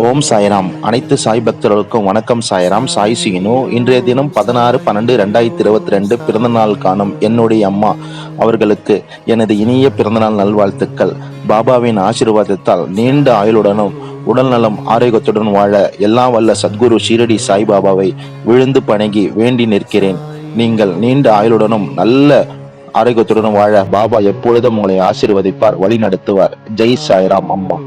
ஓம் சாய்ராம். அனைத்து சாய் பக்தர்களுக்கும் வணக்கம். சாய்ராம். சாய் சீனு. இன்றைய தினம் 16/12/2022 பிறந்தநாள் காணும் என்னுடைய அம்மா அவர்களுக்கு எனது இனிய பிறந்தநாள் நல்வாழ்த்துக்கள். பாபாவின் ஆசீர்வாதத்தால் நீண்ட ஆயுளுடனும் உடல்நலம் ஆரோக்கியத்துடன் வாழ எல்லாம் வல்ல சத்குரு ஷீரடி சாய்பாபாவை விழுந்து பணங்கி வேண்டி நிற்கிறேன். நீங்கள் நீண்ட ஆயுளுடனும் நல்ல ஆரோக்கியத்துடன் வாழ பாபா எப்பொழுதும் உங்களை ஆசீர்வதிப்பார், வழி நடத்துவார். ஜெய் சாய்ராம் அம்மா.